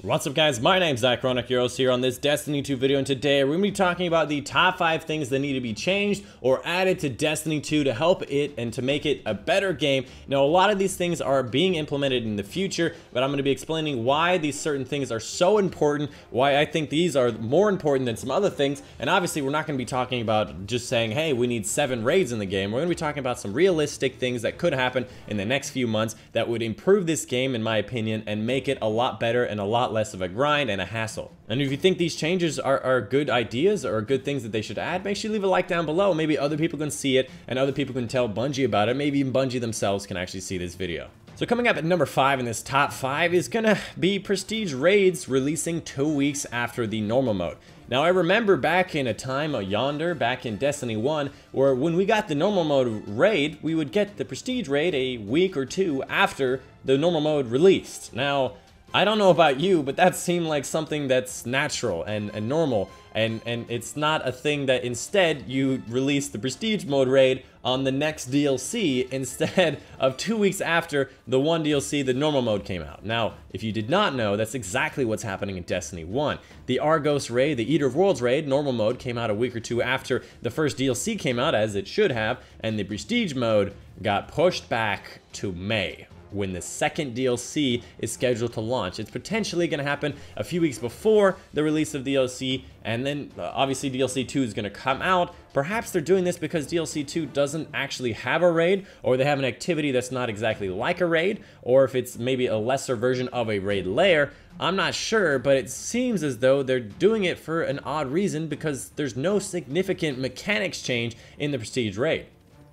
What's up guys, my name's Heroes here on this Destiny 2 video, and today we're going to be talking about the top 5 things that need to be changed or added to Destiny 2 to help it and to make it a better game. Now a lot of these things are being implemented in the future, but I'm going to be explaining why these certain things are so important, why I think these are more important than some other things, and obviously we're not going to be talking about just saying, hey, we need 7 raids in the game. We're going to be talking about some realistic things that could happen in the next few months that would improve this game, in my opinion, and make it a lot better and a lot less of a grind and a hassle. And if you think these changes are good ideas or good things that they should add, make sure you leave a like down below. Maybe other people can see it and other people can tell Bungie about it. Maybe even Bungie themselves can actually see this video. So coming up at number 5 in this top 5 is gonna be Prestige Raids releasing 2 weeks after the normal mode. Now I remember back in a time yonder, back in Destiny 1, where when we got the normal mode raid, we would get the Prestige Raid a week or 2 after the normal mode released. Now, I don't know about you, but that seemed like something that's natural and normal, and it's not a thing that instead you release the Prestige Mode raid on the next DLC instead of 2 weeks after the one DLC, the normal mode, came out. Now, if you did not know, that's exactly what's happening in Destiny 1. The Argos raid, the Eater of Worlds raid, normal mode, came out a week or 2 after the first DLC came out, as it should have, and the Prestige Mode got pushed back to May, when the second DLC is scheduled to launch. It's potentially going to happen a few weeks before the release of DLC, and then obviously DLC 2 is going to come out. Perhaps they're doing this because DLC 2 doesn't actually have a raid, or they have an activity that's not exactly like a raid, or if it's maybe a lesser version of a raid layer. I'm not sure, but it seems as though they're doing it for an odd reason, because there's no significant mechanics change in the Prestige raid.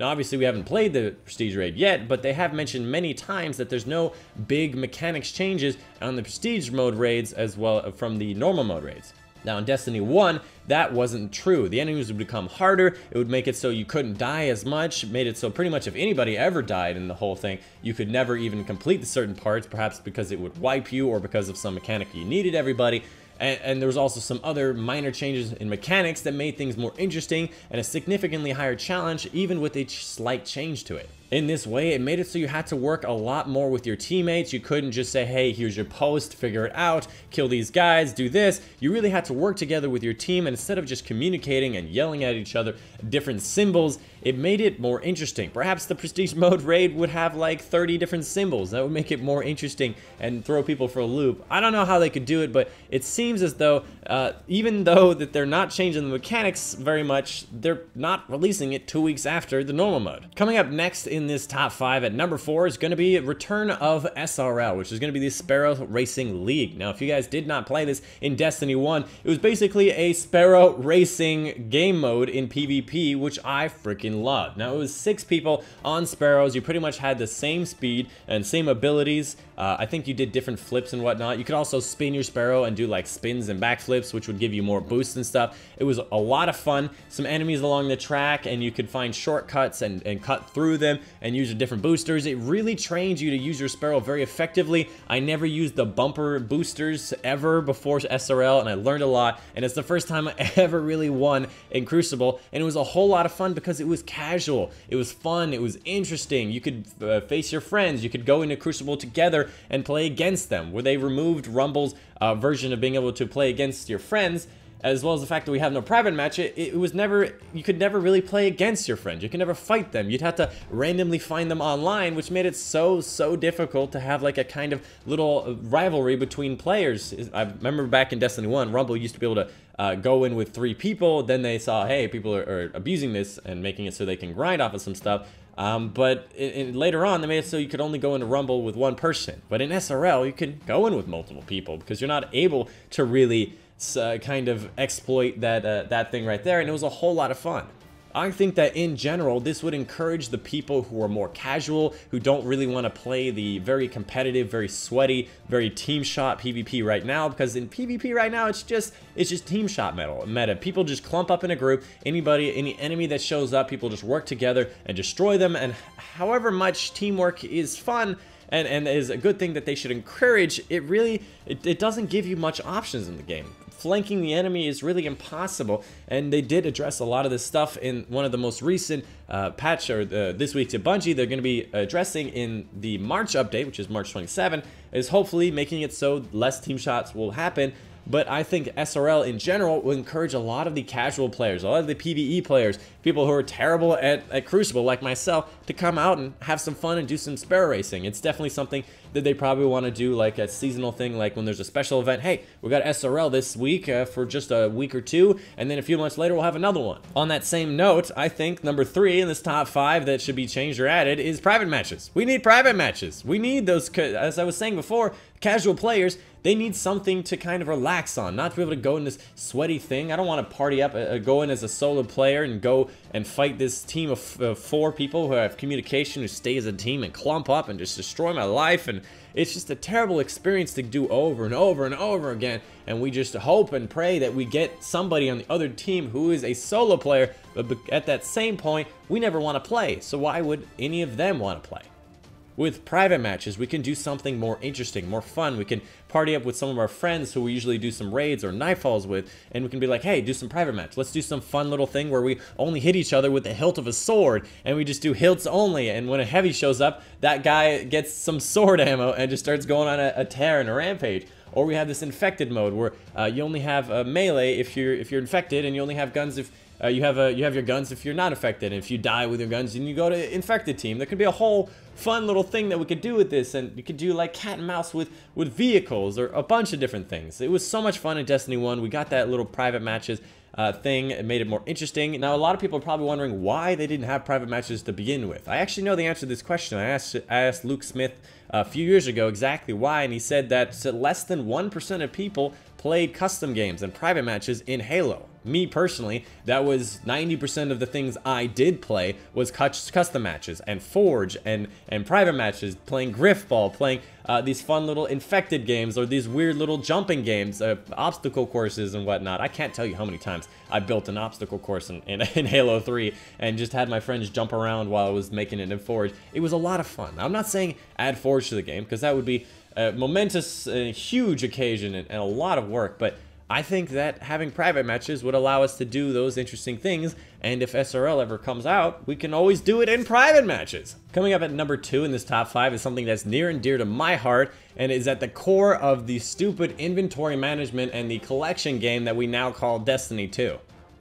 Now, obviously, we haven't played the Prestige Raid yet, but they have mentioned many times that there's no big mechanics changes on the Prestige Mode raids as well from the normal mode raids. Now, in Destiny 1, that wasn't true. The enemies would become harder, it would make it so you couldn't die as much, made it so pretty much if anybody ever died in the whole thing, you could never even complete the certain parts, perhaps because it would wipe you or because of some mechanic you needed everybody. And there was also some other minor changes in mechanics that made things more interesting and a significantly higher challenge, even with a slight change to it. In this way, it made it so you had to work a lot more with your teammates. You couldn't just say, hey, here's your post, figure it out, kill these guys, do this. You really had to work together with your team, and instead of just communicating and yelling at each other different symbols, it made it more interesting. Perhaps the Prestige Mode raid would have like 30 different symbols. That would make it more interesting and throw people for a loop. I don't know how they could do it, but it seems as though, even though that they're not changing the mechanics very much, they're not releasing it 2 weeks after the normal mode. Coming up next in this top 5 at number 4 is going to be return of SRL, which is going to be the Sparrow Racing League. Now, if you guys did not play this in Destiny 1, it was basically a Sparrow Racing game mode in PvP, which I freaking loved. Now, it was 6 people on Sparrows. You pretty much had the same speed and same abilities. I think you did different flips and whatnot. You could also spin your Sparrow and do like spins and backflips, which would give you more boosts and stuff. It was a lot of fun. Some enemies along the track, and you could find shortcuts and cut through them and use your different boosters. It really trains you to use your Sparrow very effectively. I never used the bumper boosters ever before SRL, and I learned a lot, and it's the first time I ever really won in Crucible, and it was a whole lot of fun because it was casual, it was fun, it was interesting. You could face your friends, you could go into Crucible together and play against them, where they removed Rumble's version of being able to play against your friends, as well as the fact that we have no private match. It was never, you could never really play against your friends. You could never fight them. You'd have to randomly find them online, which made it so difficult to have like a kind of little rivalry between players. I remember back in Destiny 1, Rumble used to be able to go in with 3 people, then they saw, hey, people are abusing this and making it so they can grind off of some stuff. But later on, they made it so you could only go into Rumble with 1 person. But in SRL, you could go in with multiple people because you're not able to really kind of exploit that thing right there, and it was a whole lot of fun. I think that in general, this would encourage the people who are more casual, who don't really want to play the very competitive, very sweaty, very team shot PvP right now, because in PvP right now, it's just team shot meta. People just clump up in a group, any enemy that shows up, people just work together and destroy them, and however much teamwork is fun, and is a good thing that they should encourage, it doesn't give you much options in the game. flanking the enemy is really impossible. And they did address a lot of this stuff in one of the most recent patch, or this week to Bungie. They're going to be addressing in the March update, which is March 27, is hopefully making it so less team shots will happen. But I think SRL in general will encourage a lot of the casual players, a lot of the PvE players, people who are terrible at Crucible like myself, to come out and have some fun and do some Sparrow racing. It's definitely something that they probably want to do, like a seasonal thing, like when there's a special event. Hey, we got SRL this week for just a week or two, and then a few months later we'll have another one. On that same note, I think number 3 in this top 5 that should be changed or added is private matches. We need private matches. We need those, as I was saying before, casual players, they need something to kind of relax on, not to be able to go in this sweaty thing. I don't want to party up, go in as a solo player and go and fight this team of 4 people who have communication, who stay as a team and clump up and just destroy my life. And it's just a terrible experience to do over and over and over again. And we just hope and pray that we get somebody on the other team who is a solo player, but at that same point, we never want to play. So why would any of them want to play? With private matches, we can do something more interesting, more fun. We can party up with some of our friends who we usually do some raids or Nightfalls with, and we can be like, hey, do some private match. Let's do some fun little thing where we only hit each other with the hilt of a sword, and we just do hilts only, and when a heavy shows up, that guy gets some sword ammo and just starts going on a tear and a rampage. Or we have this infected mode where you only have melee if you're infected, and you only have guns if you have your guns if you're not affected. And if you die with your guns, then you go to infected team. There could be a whole fun little thing that we could do with this, and you could do like cat and mouse with vehicles or a bunch of different things. It was so much fun in Destiny 1. We got that little private matches thing. It made it more interesting. Now, a lot of people are probably wondering why they didn't have private matches to begin with. I actually know the answer to this question. I asked Luke Smith a few years ago exactly why, and he said that less than 1% of people played custom games and private matches in Halo. Me personally, that was 90% of the things I did play was custom matches and Forge and private matches, playing Griffball, playing these fun little infected games or these weird little jumping games, obstacle courses and whatnot. I can't tell you how many times I built an obstacle course in Halo 3 and just had my friends jump around while I was making it in Forge. It was a lot of fun. Now, I'm not saying add Forge to the game because that would be a momentous, huge occasion and a lot of work, but I think that having private matches would allow us to do those interesting things, and if SRL ever comes out, we can always do it in private matches. Coming up at number 2 in this top 5 is something that's near and dear to my heart, and is at the core of the stupid inventory management and the collection game that we now call Destiny 2.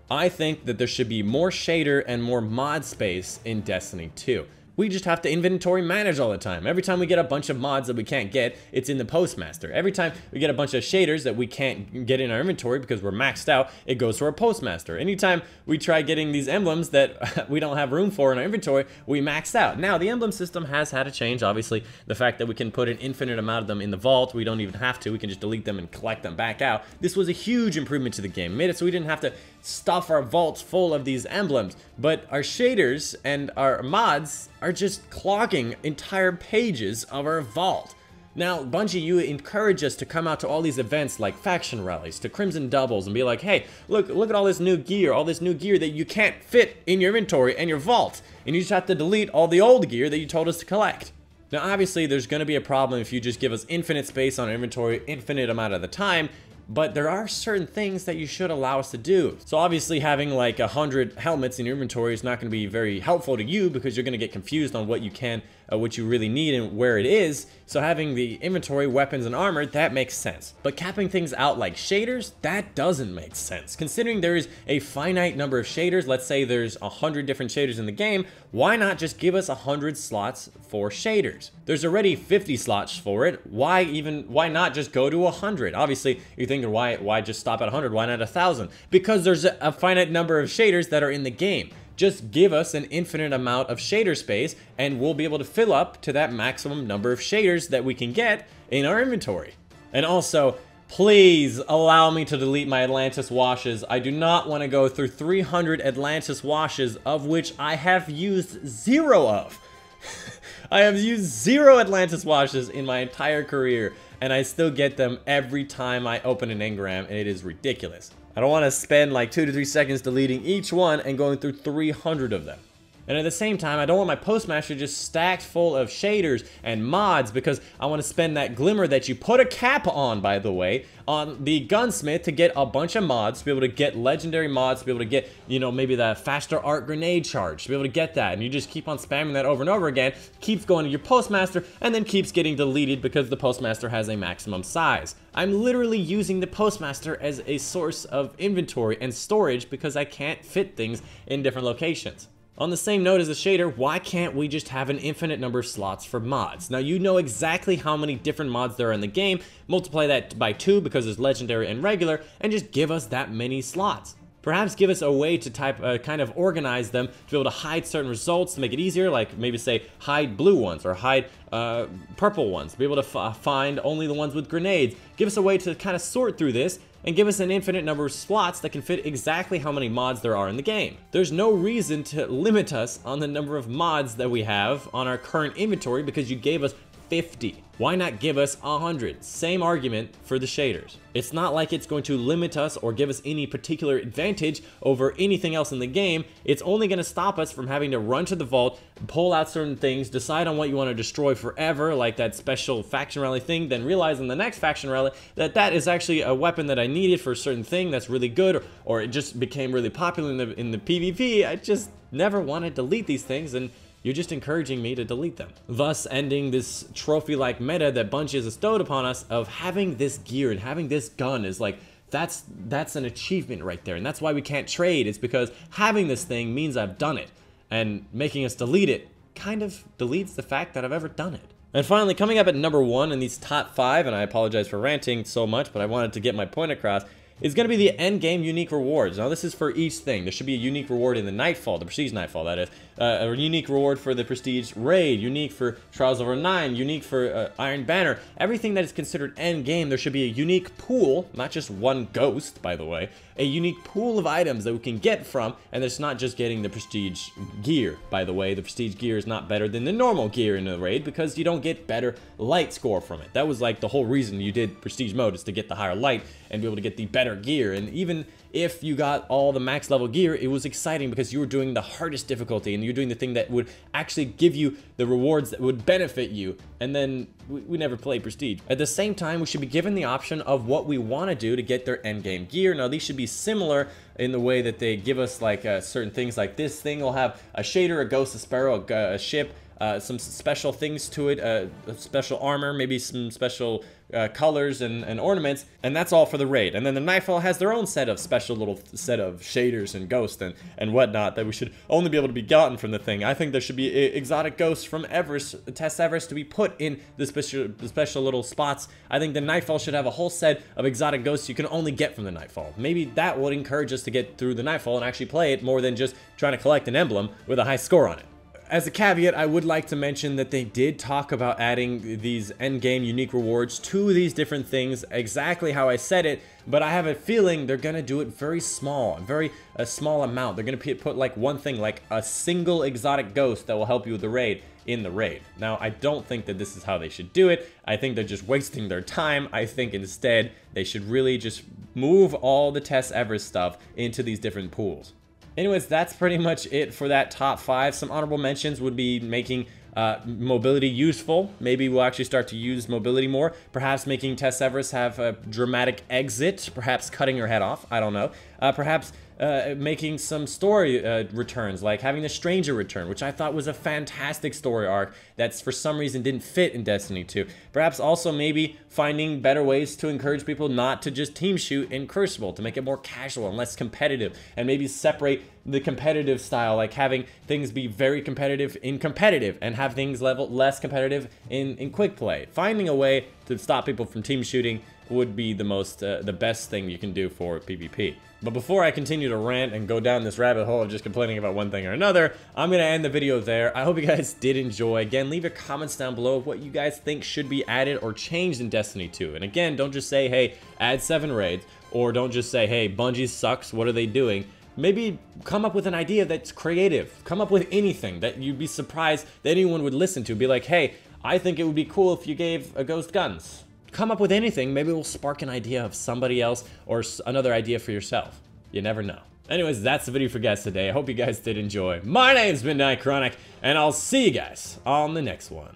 I think that there should be more shader and more mod space in Destiny 2. We just have to inventory manage all the time. Every time we get a bunch of mods that we can't get, it's in the postmaster. Every time we get a bunch of shaders that we can't get in our inventory because we're maxed out, it goes to our postmaster. Anytime we try getting these emblems that we don't have room for in our inventory, we max out. Now, the emblem system has had a change. Obviously, the fact that we can put an infinite amount of them in the vault, we don't even have to. We can just delete them and collect them back out. This was a huge improvement to the game. It made it so we didn't have to stuff our vaults full of these emblems. But our shaders and our mods are just clogging entire pages of our vault. Now, Bungie, you encourage us to come out to all these events like faction rallies, to Crimson Doubles, and be like, hey, look at all this new gear that you can't fit in your inventory and your vault, and you just have to delete all the old gear that you told us to collect. Now, obviously, there's going to be a problem if you just give us infinite space on our inventory, infinite amount of the time, but there are certain things that you should allow us to do. So obviously having like 100 helmets in your inventory is not going to be very helpful to you because you're going to get confused on what you really need and where it is. So having the inventory, weapons, and armor, that makes sense. But capping things out like shaders, that doesn't make sense. Considering there is a finite number of shaders, let's say there's 100 different shaders in the game, why not just give us 100 slots for shaders? There's already 50 slots for it. Why not just go to 100? Obviously, you're thinking, why just stop at 100? Why not 1,000? Because there's a finite number of shaders that are in the game. Just give us an infinite amount of shader space and we'll be able to fill up to that maximum number of shaders that we can get in our inventory. And also, please allow me to delete my Atlantis washes. I do not want to go through 300 Atlantis washes, of which I have used 0 of. I have used 0 Atlantis washes in my entire career, and I still get them every time I open an engram, and it is ridiculous. I don't want to spend like 2 to 3 seconds deleting each one and going through 300 of them. And at the same time, I don't want my postmaster just stacked full of shaders and mods, because I want to spend that glimmer that you put a cap on, by the way, on the gunsmith to get a bunch of mods, to be able to get legendary mods, to be able to get, you know, maybe the faster arc grenade charge, to be able to get that. And you just keep on spamming that over and over again, keeps going to your postmaster, and then keeps getting deleted because the postmaster has a maximum size. I'm literally using the postmaster as a source of inventory and storage because I can't fit things in different locations. On the same note as the shader, why can't we just have an infinite number of slots for mods? Now, you know exactly how many different mods there are in the game, multiply that by 2 because there's legendary and regular, and just give us that many slots. Perhaps give us a way to kind of organize them to be able to hide certain results to make it easier, like maybe say hide blue ones or hide purple ones, be able to find only the ones with grenades. Give us a way to kind of sort through this and give us an infinite number of slots that can fit exactly how many mods there are in the game. There's no reason to limit us on the number of mods that we have on our current inventory because you gave us 50. Why not give us 100? Same argument for the shaders. It's not like it's going to limit us or give us any particular advantage over anything else in the game. It's only going to stop us from having to run to the vault, pull out certain things, decide on what you want to destroy forever, like that special faction rally thing, then realize in the next faction rally that that is actually a weapon that I needed for a certain thing that's really good, or it just became really popular in the PvP. I just never want to delete these things, and you're just encouraging me to delete them. Thus ending this trophy-like meta that Bungie has bestowed upon us of having this gear and having this gun is like, that's an achievement right there. And that's why we can't trade. It's because having this thing means I've done it. And making us delete it kind of deletes the fact that I've ever done it. And finally, coming up at number 1 in these top 5, and I apologize for ranting so much, but I wanted to get my point across, is going to be the Endgame unique rewards. Now, this is for each thing. There should be a unique reward in the Nightfall, the Prestige Nightfall, that is. A unique reward for the Prestige Raid, unique for Trials Over 9, unique for Iron Banner. Everything that is considered Endgame, there should be a unique pool, not just one ghost, by the way, a unique pool of items that we can get from, and it's not just getting the Prestige gear, by the way. The Prestige gear is not better than the normal gear in the raid because you don't get better light score from it. That was like the whole reason you did Prestige mode, is to get the higher light and be able to get the better gear. And even if you got all the max level gear, it was exciting because you were doing the hardest difficulty and you're doing the thing that would actually give you the rewards that would benefit you. And then we never play Prestige. At the same time, we should be given the option of what we want to do to get their endgame gear. Now, these should be similar in the way that they give us like certain things, like this thing will have a shader, a ghost, a sparrow, a ship, some special things to it, special armor, maybe some special colors and ornaments, and that's all for the raid. And then the Nightfall has their own set of special little set of shaders and ghosts and whatnot that we should only be able to be gotten from the thing. I think there should be exotic ghosts from Everest, Test Everest, to be put in the special little spots. I think the Nightfall should have a whole set of exotic ghosts you can only get from the Nightfall. Maybe that would encourage us to get through the Nightfall and actually play it more than just trying to collect an emblem with a high score on it. As a caveat, I would like to mention that they did talk about adding these endgame unique rewards to these different things, exactly how I said it, but I have a feeling they're gonna do it very small, a small amount. They're gonna put like one thing, like a single exotic ghost that will help you with the raid in the raid. Now, I don't think that this is how they should do it. I think they're just wasting their time. I think instead they should really just move all the Test Everest stuff into these different pools. Anyways, that's pretty much it for that top 5. Some honorable mentions would be making mobility useful. Maybe we'll actually start to use mobility more. Perhaps making Tess Everest have a dramatic exit. Perhaps cutting her head off. I don't know. Perhaps making some story returns, like having the Stranger return, which I thought was a fantastic story arc that's for some reason didn't fit in Destiny 2. Perhaps also maybe finding better ways to encourage people not to just team shoot in Crucible, to make it more casual and less competitive, and maybe separate the competitive style, like having things be very competitive in competitive and have things level less competitive in quick play. Finding a way to stop people from team shooting would be the best thing you can do for PvP. But before I continue to rant and go down this rabbit hole of just complaining about one thing or another, I'm going to end the video there. I hope you guys did enjoy. Again, leave your comments down below of what you guys think should be added or changed in Destiny 2. And again, don't just say, hey, add 7 raids, or don't just say, hey, Bungie sucks, what are they doing? Maybe come up with an idea that's creative. Come up with anything that you'd be surprised that anyone would listen to. Be like, hey, I think it would be cool if you gave a ghost guns. Come up with anything. Maybe it will spark an idea of somebody else or another idea for yourself. You never know. Anyways, that's the video for guys today. I hope you guys did enjoy. My name's been Chronic, and I'll see you guys on the next one.